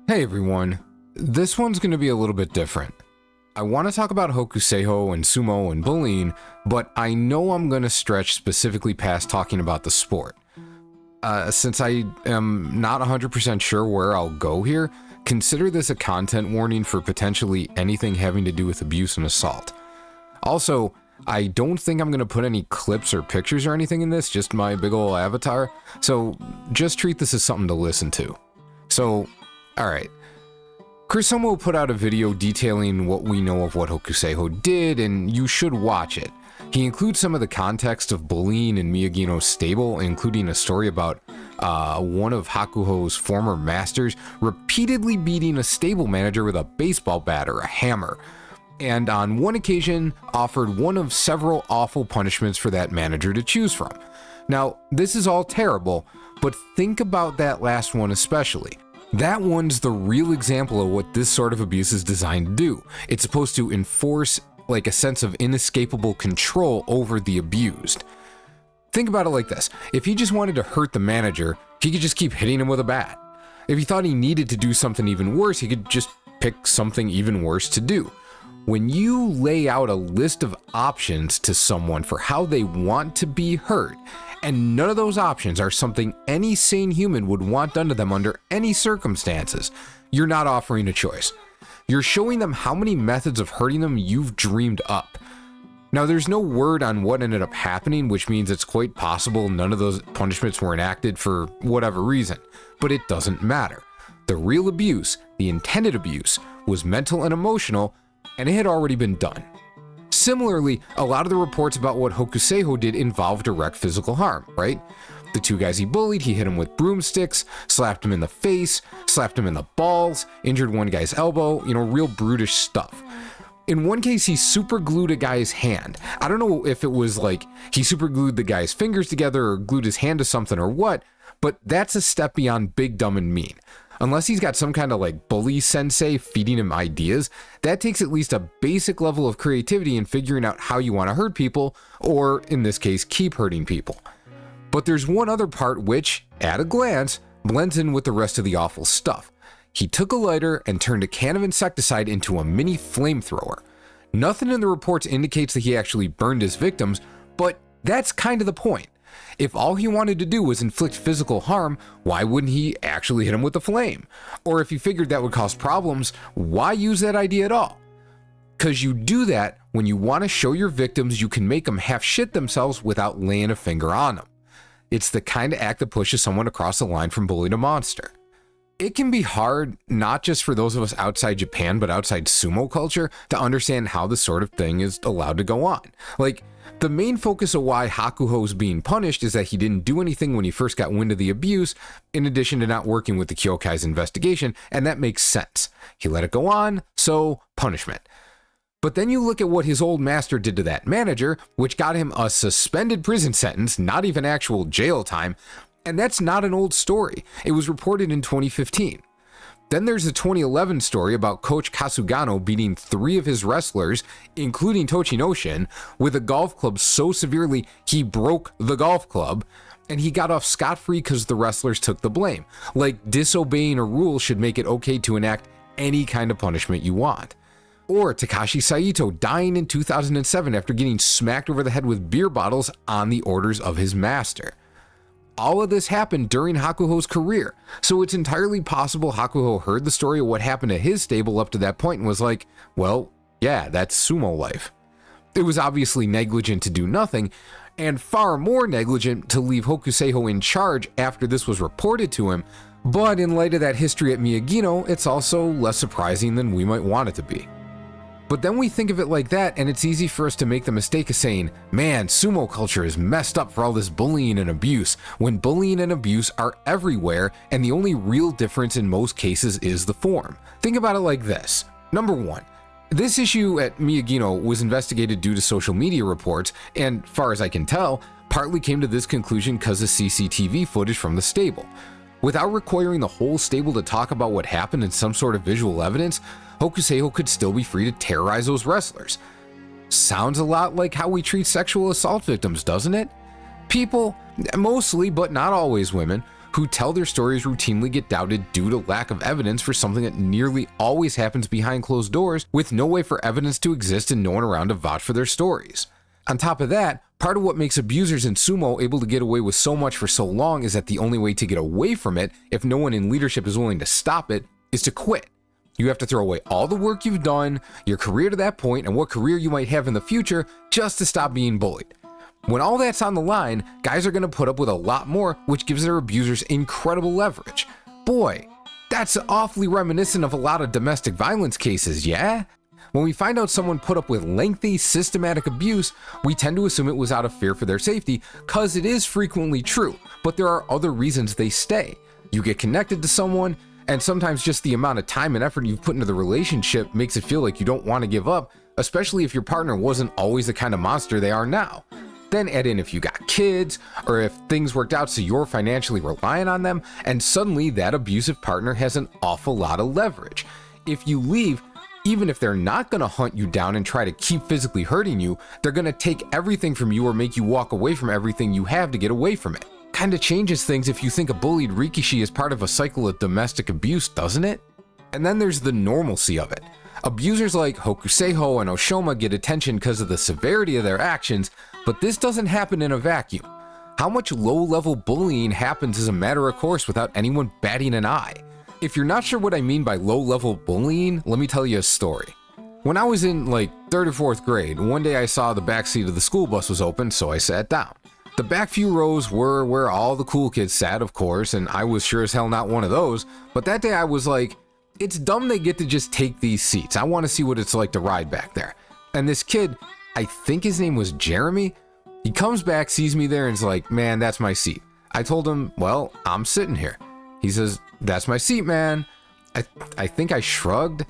Hey everyone, this one's going to be a little bit different. I want to talk about Hokuseiho and Sumo and bullying, but I know I'm going to stretch specifically past talking about the sport. Since I am not 100% sure where I'll go here, consider this a content warning for potentially anything having to do with abuse and assault. Also, I don't think I'm going to put any clips or pictures or anything in this, just my big ol' avatar, so just treat this as something to listen to. So, alright. Sumo put out a video detailing what we know of what Hokuseiho did, and you should watch it. He includes some of the context of bullying in Miyagino's stable, including a story about one of Hakuho's former masters repeatedly beating a stable manager with a baseball bat or a hammer, and on one occasion offered one of several awful punishments for that manager to choose from. Now, this is all terrible, but think about that last one especially. That one's the real example of what this sort of abuse is designed to do. It's supposed to enforce like a sense of inescapable control over the abused. Think about it like this. If he just wanted to hurt the manager, he could just keep hitting him with a bat. If he thought he needed to do something even worse, he could just pick something even worse to do. When you lay out a list of options to someone for how they want to be hurt, and none of those options are something any sane human would want done to them under any circumstances, you're not offering a choice. You're showing them how many methods of hurting them you've dreamed up. Now, there's no word on what ended up happening, which means it's quite possible none of those punishments were enacted for whatever reason, but it doesn't matter. The real abuse, the intended abuse, was mental and emotional, and it had already been done. Similarly, a lot of the reports about what Hokuseiho did involved direct physical harm, right? The two guys he bullied, he hit him with broomsticks, slapped him in the face, slapped him in the balls, injured one guy's elbow, real brutish stuff. In one case, he super glued a guy's hand. I don't know if it was like he super glued the guy's fingers together or glued his hand to something or what, but that's a step beyond big, dumb, and mean. Unless he's got some kind of like bully sensei feeding him ideas, that takes at least a basic level of creativity in figuring out how you want to hurt people, or in this case, keep hurting people. But there's one other part which, at a glance, blends in with the rest of the awful stuff. He took a lighter and turned a can of insecticide into a mini flamethrower. Nothing in the reports indicates that he actually burned his victims, but that's kind of the point. If all he wanted to do was inflict physical harm, why wouldn't he actually hit him with the flame? Or if he figured that would cause problems, why use that idea at all? Because you do that when you want to show your victims you can make them half shit themselves without laying a finger on them. It's the kind of act that pushes someone across the line from bully to monster. It can be hard, not just for those of us outside Japan, but outside sumo culture, to understand how this sort of thing is allowed to go on. Like, the main focus of why Hakuho's being punished is that he didn't do anything when he first got wind of the abuse, in addition to not working with the Kyokai's investigation, and that makes sense. He let it go on, so punishment. But then you look at what his old master did to that manager, which got him a suspended prison sentence, not even actual jail time, and that's not an old story. It was reported in 2015. Then there's the 2011 story about Coach Kasugano beating 3 of his wrestlers, including Tochinoshin, with a golf club so severely he broke the golf club, and he got off scot-free because the wrestlers took the blame. Like, disobeying a rule should make it okay to enact any kind of punishment you want. Or Takashi Saito dying in 2007 after getting smacked over the head with beer bottles on the orders of his master. All of this happened during Hakuho's career, so it's entirely possible Hakuho heard the story of what happened to his stable up to that point and was like, well, yeah, that's sumo life. It was obviously negligent to do nothing, and far more negligent to leave Hokuseiho in charge after this was reported to him, but in light of that history at Miyagino, it's also less surprising than we might want it to be. But then we think of it like that, and it's easy for us to make the mistake of saying, man, sumo culture is messed up for all this bullying and abuse, when bullying and abuse are everywhere, and the only real difference in most cases is the form. Think about it like this. Number 1, this issue at Miyagino was investigated due to social media reports, and far as I can tell, partly came to this conclusion because of CCTV footage from the stable. Without requiring the whole stable to talk about what happened in some sort of visual evidence, Hokuseiho could still be free to terrorize those wrestlers. Sounds a lot like how we treat sexual assault victims, doesn't it? People, mostly but not always women, who tell their stories routinely get doubted due to lack of evidence for something that nearly always happens behind closed doors, with no way for evidence to exist and no one around to vouch for their stories. On top of that, part of what makes abusers in sumo able to get away with so much for so long is that the only way to get away from it, if no one in leadership is willing to stop it, is to quit. You have to throw away all the work you've done, your career to that point, and what career you might have in the future just to stop being bullied. When all that's on the line, guys are going to put up with a lot more, which gives their abusers incredible leverage. Boy, that's awfully reminiscent of a lot of domestic violence cases, yeah? When we find out someone put up with lengthy, systematic abuse, we tend to assume it was out of fear for their safety, cause it is frequently true, but there are other reasons they stay. You get connected to someone, and sometimes just the amount of time and effort you've put into the relationship makes it feel like you don't want to give up, especially if your partner wasn't always the kind of monster they are now. Then add in if you got kids, or if things worked out so you're financially reliant on them, and suddenly that abusive partner has an awful lot of leverage. If you leave, even if they're not going to hunt you down and try to keep physically hurting you, they're going to take everything from you or make you walk away from everything you have to get away from it. Kinda changes things if you think a bullied rikishi is part of a cycle of domestic abuse, doesn't it? And then there's the normalcy of it. Abusers like Hokuseiho and Oshoma get attention because of the severity of their actions, but this doesn't happen in a vacuum. How much low-level bullying happens is a matter of course without anyone batting an eye. If you're not sure what I mean by low-level bullying, let me tell you a story. When I was in like 3rd or 4th grade, one day I saw the backseat of the school bus was open, so I sat down. The back few rows were where all the cool kids sat, of course, and I was sure as hell not one of those, but that day I was like, it's dumb they get to just take these seats. I want to see what it's like to ride back there. And this kid, I think his name was Jeremy, he comes back, sees me there, and is like, man, that's my seat. I told him, well, I'm sitting here. He says, that's my seat, man. I think I shrugged.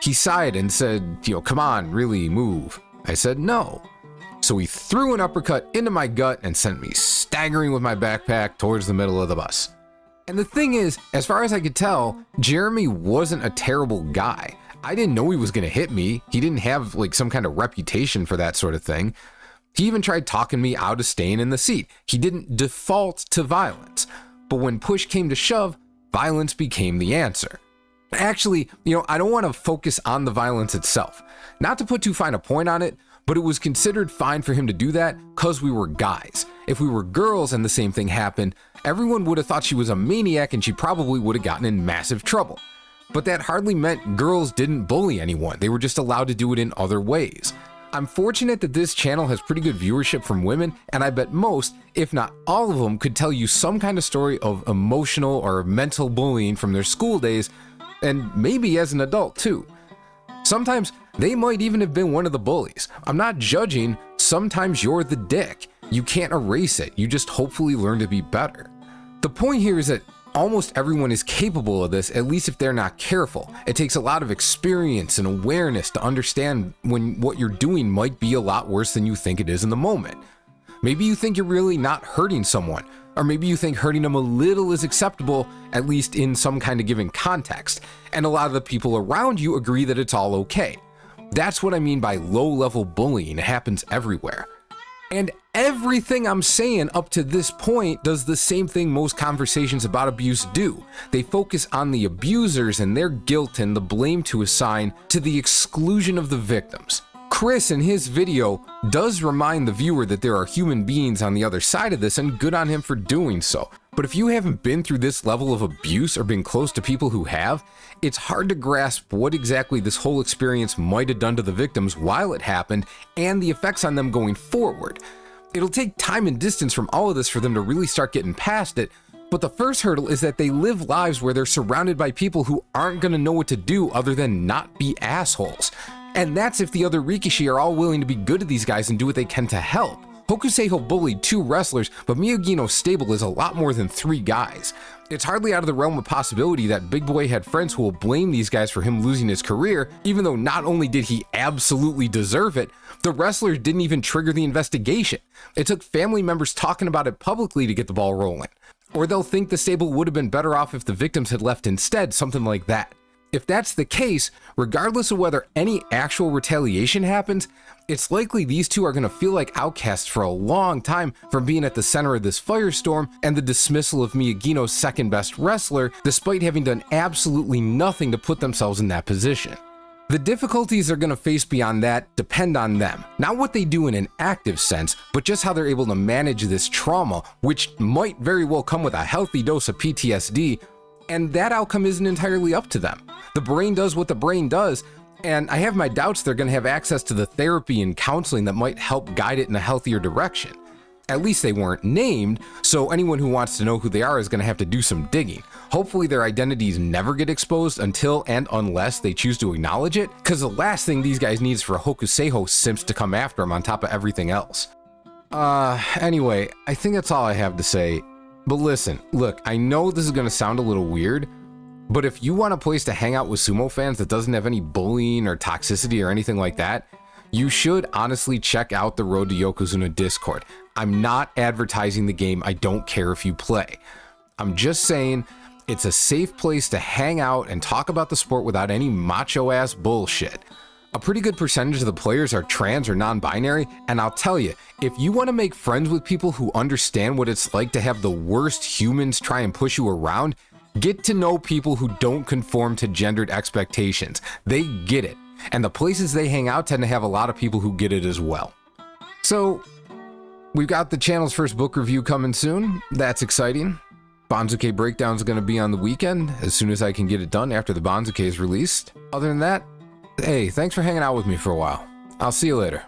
He sighed and said, come on, really move. I said, no. So he threw an uppercut into my gut and sent me staggering with my backpack towards the middle of the bus. And the thing is, as far as I could tell, Jeremy wasn't a terrible guy. I didn't know he was going to hit me. He didn't have like some kind of reputation for that sort of thing. He even tried talking me out of staying in the seat. He didn't default to violence. But when push came to shove, violence became the answer. Actually, I don't want to focus on the violence itself. Not to put too fine a point on it, but it was considered fine for him to do that because we were guys. If we were girls and the same thing happened, everyone would have thought she was a maniac and she probably would have gotten in massive trouble. But that hardly meant girls didn't bully anyone. They were just allowed to do it in other ways. I'm fortunate that this channel has pretty good viewership from women, and I bet most, if not all of them, could tell you some kind of story of emotional or mental bullying from their school days, and maybe as an adult too. Sometimes they might even have been one of the bullies. I'm not judging, sometimes you're the dick. You can't erase it, you just hopefully learn to be better. The point here is that almost everyone is capable of this, at least if they're not careful. It takes a lot of experience and awareness to understand when what you're doing might be a lot worse than you think it is in the moment. Maybe you think you're really not hurting someone, or maybe you think hurting them a little is acceptable, at least in some kind of given context, and a lot of the people around you agree that it's all okay. That's what I mean by low-level bullying. It happens everywhere. And everything I'm saying up to this point does the same thing most conversations about abuse do. They focus on the abusers and their guilt and the blame to assign to the exclusion of the victims. Chris, in his video, does remind the viewer that there are human beings on the other side of this, and good on him for doing so. But if you haven't been through this level of abuse or been close to people who have, it's hard to grasp what exactly this whole experience might have done to the victims while it happened and the effects on them going forward. It'll take time and distance from all of this for them to really start getting past it, but the first hurdle is that they live lives where they're surrounded by people who aren't going to know what to do other than not be assholes. And that's if the other Rikishi are all willing to be good to these guys and do what they can to help. Hokuseiho bullied 2 wrestlers, but Miyagino's stable is a lot more than 3 guys. It's hardly out of the realm of possibility that Big Boy had friends who will blame these guys for him losing his career, even though not only did he absolutely deserve it, the wrestlers didn't even trigger the investigation. It took family members talking about it publicly to get the ball rolling. Or they'll think the stable would have been better off if the victims had left instead, something like that. If that's the case, regardless of whether any actual retaliation happens, it's likely these two are going to feel like outcasts for a long time from being at the center of this firestorm and the dismissal of Miyagino's second best wrestler, despite having done absolutely nothing to put themselves in that position. The difficulties they're going to face beyond that depend on them, not what they do in an active sense, but just how they're able to manage this trauma, which might very well come with a healthy dose of PTSD, and that outcome isn't entirely up to them. The brain does what the brain does, and I have my doubts they're going to have access to the therapy and counseling that might help guide it in a healthier direction. At least they weren't named, so anyone who wants to know who they are is going to have to do some digging. Hopefully their identities never get exposed until and unless they choose to acknowledge it, because the last thing these guys need is for Hokuseiho simps to come after them on top of everything else. Anyway, I think that's all I have to say. But listen, look, I know this is going to sound a little weird, but if you want a place to hang out with sumo fans that doesn't have any bullying or toxicity or anything like that, you should honestly check out the Road to Yokozuna Discord. I'm not advertising the game, I don't care if you play. I'm just saying it's a safe place to hang out and talk about the sport without any macho ass bullshit. A pretty good percentage of the players are trans or non-binary, and I'll tell you, if you want to make friends with people who understand what it's like to have the worst humans try and push you around, get to know people who don't conform to gendered expectations. They get it, and the places they hang out tend to have a lot of people who get it as well. So, we've got the channel's first book review coming soon. That's exciting. Banzuke Breakdown is going to be on the weekend, as soon as I can get it done after the Banzuke is released. Other than that, hey, thanks for hanging out with me for a while. I'll see you later.